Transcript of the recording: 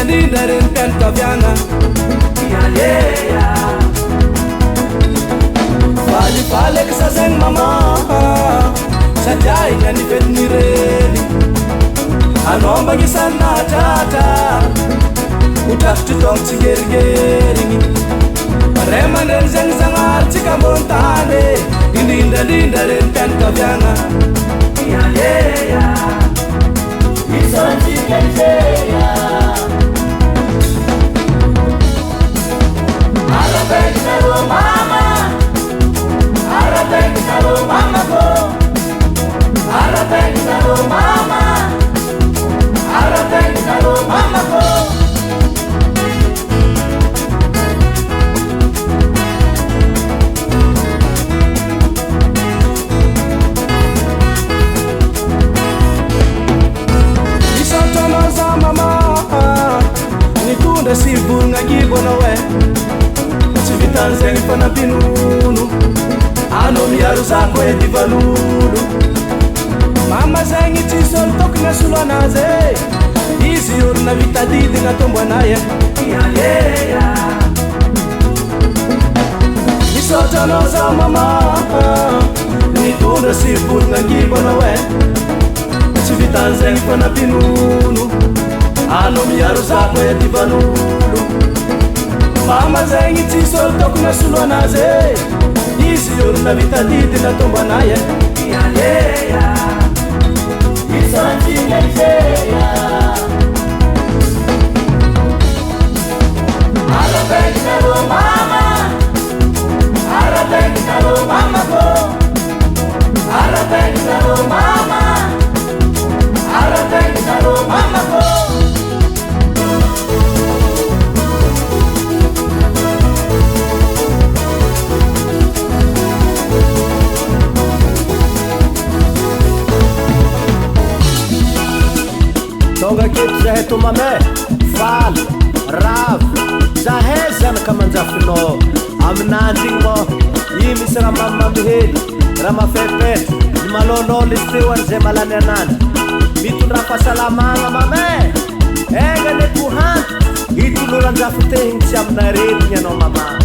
indrindra reny mpianakaviagna valifaleky sa zegny mama satria igny anivelony reny anao magnisany nahatratra hotrafitry taogno tsy ngerigerigny ray aman-dreny zegny zagnahary tsika ambony tany indrindrandrindra reny mpianakaviagna si vorogna kibo anao e tsy vitany zegny fanampinono anao miaro zako e divalolo mama zegny tsisy olo tokony asolo anazy e izy olona vitadidina tombo anay e misaotra anao za mama mitondra si vorogna kibo anao e tsy vitany zegny fanampinono anao miaro zako e divalolo mama zegny tsisy olo tokony asolo anazy e izy olona vitadidina tombo anay e tonga keto zahay to mamay falo ravo zahay zanaka manjafinao aminandry igny mô i misy raha mamamihely raha mafaipaitra ny malôlôlo izy teo ary zay malany ananjy mitondra fahasalamagna mamay egna ne pohanty hitoloranjafy tehigny tsy aminareny ny anao mama